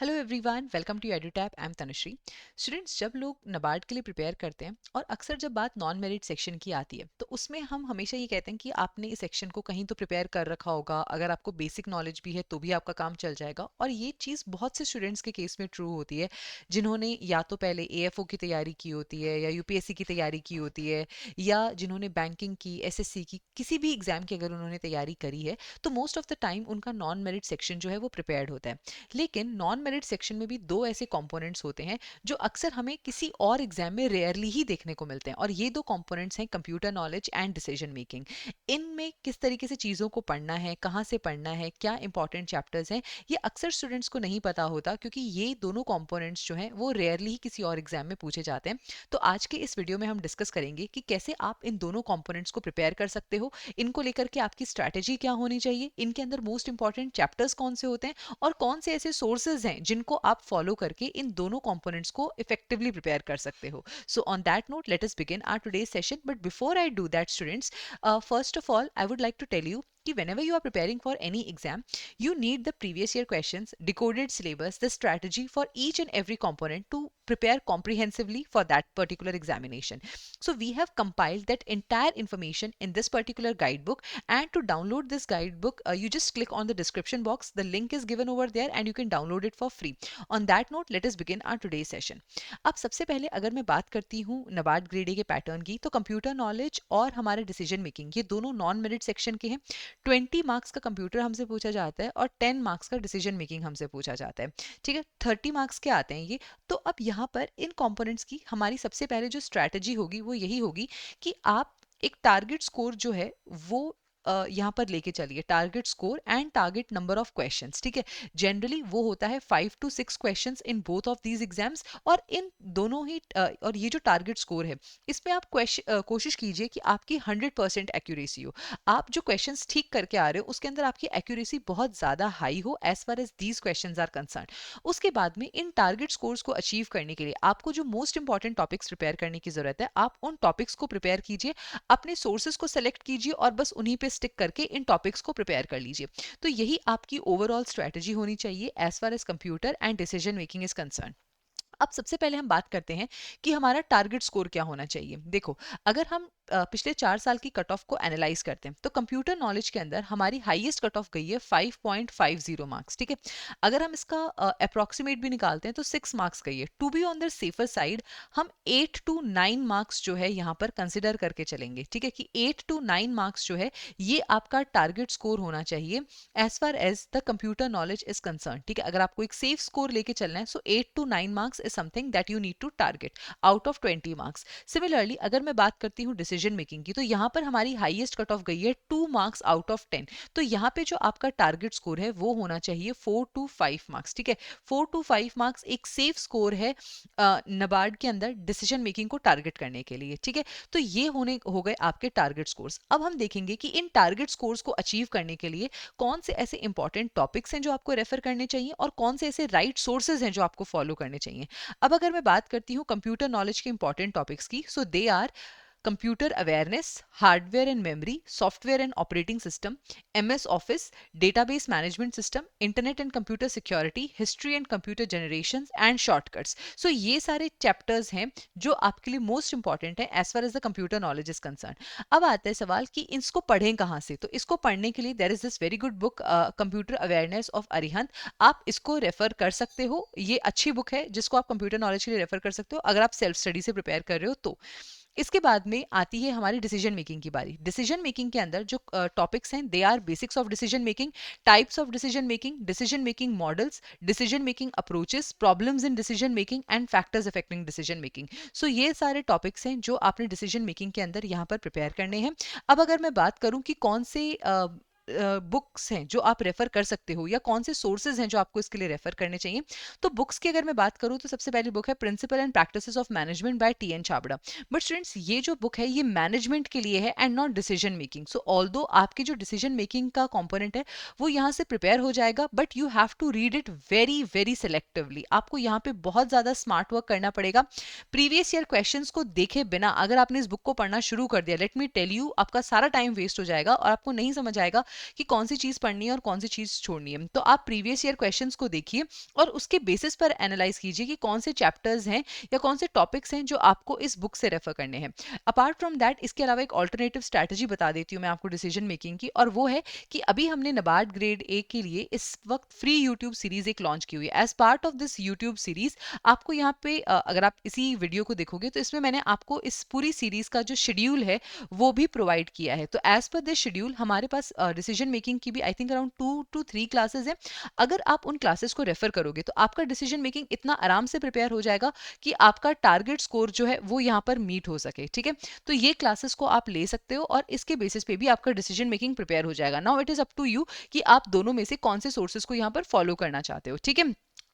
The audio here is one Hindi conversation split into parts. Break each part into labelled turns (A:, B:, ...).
A: Hello everyone, welcome to Edutap. I am Tanushree. Students, जब लोग नबार्ड के लिए प्रिपेयर करते हैं और अक्सर जब बात नॉन मेरिट सेक्शन की आती है तो उसमें हम हमेशा ये कहते हैं कि आपने इस सेक्शन को कहीं तो प्रिपेयर कर रखा होगा। अगर आपको बेसिक नॉलेज भी है तो भी आपका काम चल जाएगा। और ये चीज़ बहुत से स्टूडेंट्स के केस में ट्रू होती है, जिन्होंने या तो पहले एएफओ की तैयारी की होती है या यूपीएससी की तैयारी की होती है, या जिन्होंने बैंकिंग की, एसएससी की, किसी भी एग्जाम की अगर उन्होंने तैयारी करी है तो मोस्ट ऑफ द टाइम उनका नॉन मेरिट सेक्शन जो है वो प्रिपेयर्ड होता है। लेकिन नॉन मेरिट सेक्शन में भी दो ऐसे कंपोनेंट्स होते हैं जो अक्सर हमें किसी और एग्जाम में रेयरली ही देखने को मिलते हैं, और ये दो कंपोनेंट्स हैं computer knowledge and decision making. इनमें किस तरीके से चीज़ों को पढ़ना है, कहाँ से पढ़ना है, क्या इंपॉर्टेंट चैप्टर्स हैं, ये अक्सर स्टूडेंट्स को नहीं पता होता, क्योंकि ये दोनों कंपोनेंट्स जो हैं वो रेयरली ही किसी और एग्जाम में पूछे जाते हैं। तो आज के इस वीडियो में हम डिस्कस करेंगे कि कैसे आप इन दोनों कंपोनेंट्स को प्रिपेयर कर सकते हो, इनको लेकर के आपकी स्ट्रैटेजी क्या होनी चाहिए, इनके अंदर मोस्ट इंपॉर्टेंट चैप्टर्स कौन से होते हैं, और कौन से ऐसे सोर्सेज हैं जिनको आप फॉलो करके इन दोनों कंपोनेंट्स को इफेक्टिवली प्रिपेयर कर सकते हो। So on that note, let us begin our today's session. But before I do that students, first of all I would like to tell you कि whenever you are preparing for any exam, you need the previous year questions, decoded syllabus, the strategy for each and every component to prepare comprehensively for that particular examination. So we have compiled that entire information in this particular guidebook, and to download this guidebook, you just click on the description box. The link is given over there and you can download it for free. On that note, let us begin our today's session. अब सबसे पहले अगर मैं बात करती हूँ नबार्ड ग्रेड ए के पैटर्न की, तो कंप्यूटर नॉलेज और हमारे डिसीजन मेकिंग ये दोनों नॉन मेरिट सेक्शन के हैं। 20 मार्क्स का कंप्यूटर हमसे पूछा जाता है और 10 मार्क्स का डिसीजन मेकिंग हमसे पूछा जाता है। ठीक है, 30 मार्क्स के आते हैं ये। तो अब यहाँ पर इन कंपोनेंट्स की हमारी सबसे पहले जो स्ट्रैटेजी होगी वो यही होगी कि आप एक टारगेट स्कोर जो है वो यहाँ पर लेके चलिए, target score and target number of questions. ठीक है, जनरली वो होता है 5 to 6 questions in both of these exams. और इन दोनों ही और ये जो टारगेट स्कोर है इसमें आप कोशिश कीजिए कि आपकी 100% एक्यूरेसी हो। आप जो क्वेश्चंस ठीक करके आ रहे हो उसके अंदर आपकी एक्यूरेसी बहुत ज़्यादा हाई हो as far as these questions are concern. उसके बाद में इन टारगेट स्कोर्स को अचीव करने के लिए आपको जो मोस्ट इंपॉर्टेंट टॉपिक्स प्रिपेयर करने की जरूरत है, आप उन टॉपिक्स को प्रिपेयर कीजिए, अपने सोर्सेज को सेलेक्ट कीजिए और बस उन्हीं पे स्टिक करके इन टॉपिक्स को प्रिपेयर कर लीजिए। तो यही आपकी ओवरऑल स्ट्रेटजी होनी चाहिए as far as computer and decision making is concern. अब सबसे पहले हम बात करते हैं कि हमारा टारगेट स्कोर क्या होना चाहिए। देखो, अगर हम पिछले 4 साल की कट ऑफ को एनालाइज करते हैं तो कंप्यूटर नॉलेज के अंदर हमारी हाईएस्ट कट ऑफ गई है 5.50 मार्क्स। ठीक है, अगर हम इसका अप्रोक्सीमेट भी निकालते हैं तो 6 मार्क्स गई है। To be on the safer side हम 8 to 9 मार्क्स जो है यहाँ पर कंसिडर करके चलेंगे। ठीक है, कि 8 to 9 मार्क्स जो है ये आपका टारगेट स्कोर होना चाहिए as far as the computer knowledge is concern. ठीक है, अगर आपको एक सेफ स्कोर लेके चलना है so 8 to 9 marks is something that you need to target out of 20 marks. Similarly अगर मैं बात करती हूँ डिसीजन मेकिंग की, तो यहाँ पर हमारी हाईएस्ट कट ऑफ गई है 2 मार्क्स आउट ऑफ 10। तो यहाँ पे जो आपका टारगेट स्कोर है वो होना चाहिए 4 to 5 मार्क्स। ठीक है, 4 to 5 मार्क्स एक सेफ स्कोर है नबार्ड के अंदर डिसीजन मेकिंग को टारगेट करने के लिए। ठीक है, तो ये होने हो गए आपके टारगेट स्कोर्स। अब हम देखेंगे कि इन टारगेट स्कोर्स को अचीव करने के लिए कौन से ऐसे इंपॉर्टेंट टॉपिक्स हैं जो आपको रेफर करने चाहिए और कौन से ऐसे राइट सोर्सेज हैं जो आपको फॉलो करने चाहिए। अब अगर मैं बात करती हूँ कंप्यूटर नॉलेज के इंपॉर्टेंट टॉपिक्स की, so they are computer awareness, hardware and memory, software and operating system, MS office, database management system, internet and computer security, history and computer generation and shortcuts. So ये सारे चैप्टर्स हैं जो आपके लिए मोस्ट इंपॉर्टेंट है as far as the computer knowledge is concern. अब आता है सवाल कि इसको पढ़ें कहाँ से। तो इसको पढ़ने के लिए there is this very good book computer awareness of Arihant. आप इसको रेफर कर सकते हो, ये अच्छी बुक है जिसको आप कंप्यूटर नॉलेज के लिए रेफर कर सकते हो अगर आप सेल्फ स्टडी से प्रिपेयर कर रहे हो तो। इसके बाद में आती है हमारी डिसीजन मेकिंग की बारी। डिसीजन मेकिंग के अंदर जो टॉपिक्स हैं they are basics of decision making, types of decision making models, decision making approaches, problems in decision making and factors affecting decision making. So ये सारे टॉपिक्स हैं जो आपने डिसीजन मेकिंग के अंदर यहाँ पर प्रिपेयर करने हैं। अब अगर मैं बात करूँ कि कौन से बुक्स हैं जो आप रेफर कर सकते हो या कौन से सोर्सेज हैं जो आपको इसके लिए रेफर करने चाहिए, तो बुक्स की अगर मैं बात करूं तो सबसे पहली बुक है principles and practices of management by T N. Chhabra. But students, ये जो बुक है ये मैनेजमेंट के लिए है and not decision making. So although आपकी जो डिसीजन मेकिंग का कंपोनेंट है वो यहाँ से प्रिपेयर हो जाएगा, but you have to read it very very selectively. आपको यहाँ पे बहुत ज़्यादा स्मार्ट वर्क करना पड़ेगा। प्रीवियस ईयर क्वेश्चंस को देखे बिना अगर आपने इस बुक को पढ़ना शुरू कर दिया, लेट मी टेल यू, आपका सारा टाइम वेस्ट हो जाएगा और आपको नहीं समझ आएगा कि कौन सी चीज़ पढ़नी है और कौन सी चीज़ छोड़नी है। तो आप प्रीवियस ईयर क्वेश्चंस को देखिए और उसके बेसिस पर एनालाइज कीजिए कि कौन से चैप्टर्स हैं या कौन से टॉपिक्स हैं जो आपको इस बुक से रेफर करने हैं। अपार्ट फ्रॉम दैट इसके अलावा एक ऑल्टरनेटिव स्ट्रैटेजी बता देती हूँ मैं आपको डिसीजन मेकिंग की, और वो है कि अभी हमने नबार्ड ग्रेड ए के लिए इस वक्त फ्री यूट्यूब सीरीज एक लॉन्च की हुई है। As part of this YouTube series आपको यहाँ पे अगर आप इसी वीडियो को देखोगे तो इसमें मैंने आपको इस पूरी सीरीज का जो शेड्यूल है वो भी प्रोवाइड किया है। तो एज पर दिस शेड्यूल हमारे पास डिसीजन मेकिंग की भी I think around 2 to 3 classes हैं। अगर आप उन क्लासेस को रेफर करोगे तो आपका डिसीजन मेकिंग इतना आराम से प्रिपेयर हो जाएगा कि आपका टारगेट स्कोर जो है वो यहाँ पर मीट हो सके। ठीक है, तो ये क्लासेस को आप ले सकते हो और इसके बेसिस पे भी आपका डिसीजन मेकिंग प्रिपेयर हो जाएगा। Now it is up to you कि आप दोनों में से कौन से सोर्सेज को यहाँ पर फॉलो करना चाहते हो। ठीक है,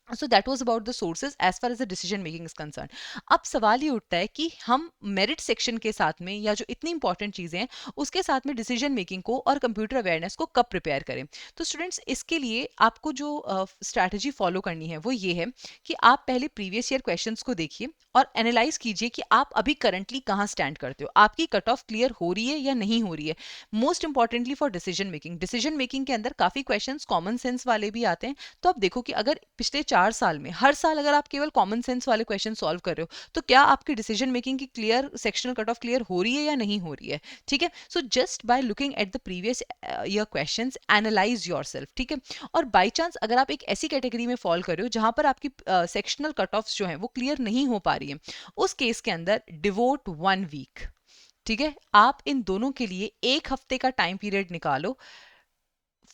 A: so that was about the sources as far as the decision making is concern. अब सवाल ये उठता है कि हम मेरिट सेक्शन के साथ में या जो इतनी इंपॉर्टेंट चीज़ें हैं उसके साथ में डिसीजन मेकिंग को और कंप्यूटर अवेयरनेस को कब प्रिपेयर करें। तो स्टूडेंट्स इसके लिए आपको जो स्ट्रैटेजी फॉलो करनी है वो ये है कि आप पहले प्रीवियस ईयर क्वेश्चंस को देखिए और एनालाइज कीजिए कि आप अभी करंटली कहाँ स्टैंड करते हो, आपकी कट ऑफ क्लियर हो रही है या नहीं हो रही है। Most importantly for decision making के अंदर काफ़ी क्वेश्चंस कॉमन सेंस वाले भी आते हैं। तो आप देखो कि अगर पिछले 4 साल में हर साल अगर आप केवल कॉमन सेंस वाले क्वेश्चन सॉल्व कर रहे हो तो क्या आपकी डिसीजन मेकिंग की clear sectional cut off clear हो रही है या नहीं हो रही है। ठीक है, so just by looking at the previous year questions analyse yourself. ठीक है, और बाय चांस अगर आप एक ऐसी कैटेगरी में फॉल कर रहे हो जहां पर आपकी सेक्शनल कट ऑफ जो है वो क्लियर नहीं हो पा रही है, उस केस के अंदर डिवोट 1 वीक। ठीक है, आप इन दोनों के लिए 1 हफ्ते का टाइम पीरियड निकालो।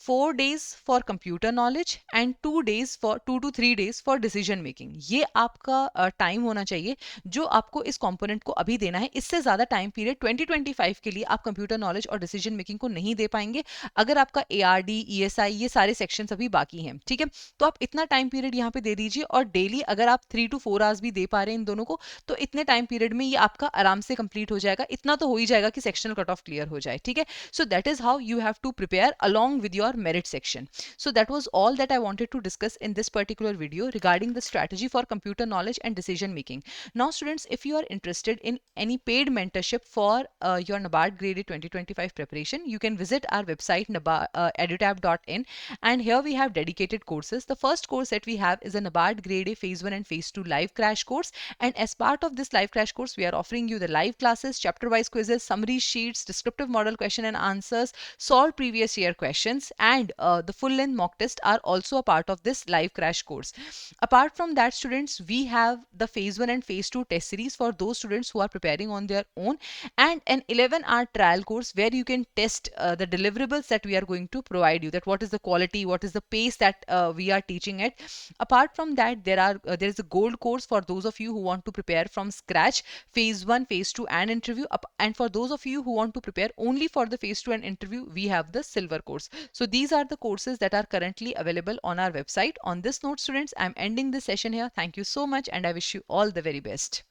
A: 4 days for computer knowledge and 2 days for 2 to 3 days for decision making. ये आपका टाइम होना चाहिए जो आपको इस कंपोनेंट को अभी देना है। इससे ज़्यादा टाइम पीरियड 2025 के लिए आप कंप्यूटर नॉलेज और डिसीजन मेकिंग को नहीं दे पाएंगे अगर आपका ARD ESI ये सारे सेक्शंस अभी बाकी हैं। ठीक है, तो आप इतना टाइम पीरियड यहाँ पे दे दीजिए और डेली अगर आप 3 to 4 आवर्स भी दे पा रहे हैं इन दोनों को तो इतने टाइम पीरियड में ये आपका आराम से कंप्लीट हो जाएगा। इतना तो हो ही जाएगा कि सेक्शनल कट ऑफ क्लियर हो जाए। ठीक है, so that is how you have to prepare along with your merit section. So that was all that I wanted to discuss in this particular video regarding the strategy for computer knowledge and decision making. Now students, if you are interested in any paid mentorship for your NABARD grade 2025 preparation, you can visit our website edutab.in, and here we have dedicated courses. The first course that we have is a NABARD grade A phase 1 and phase 2 live crash course, and as part of this live crash course we are offering you the live classes, chapter wise quizzes, summary sheets, descriptive model question and answers, solve previous year questions, and the full length mock test are also a part of this live crash course. Apart from that students, we have the phase 1 and phase 2 test series for those students who are preparing on their own, and an 11-hour trial course where you can test the deliverables that we are going to provide you, that what is the quality, what is the pace that we are teaching it. Apart from that, there is a gold course for those of you who want to prepare from scratch phase 1, phase 2 and interview, and for those of you who want to prepare only for the phase 2 and interview, we have the silver course. So these are the courses that are currently available on our website. On this note students, I'm ending this session here. Thank you so much and I wish you all the very best.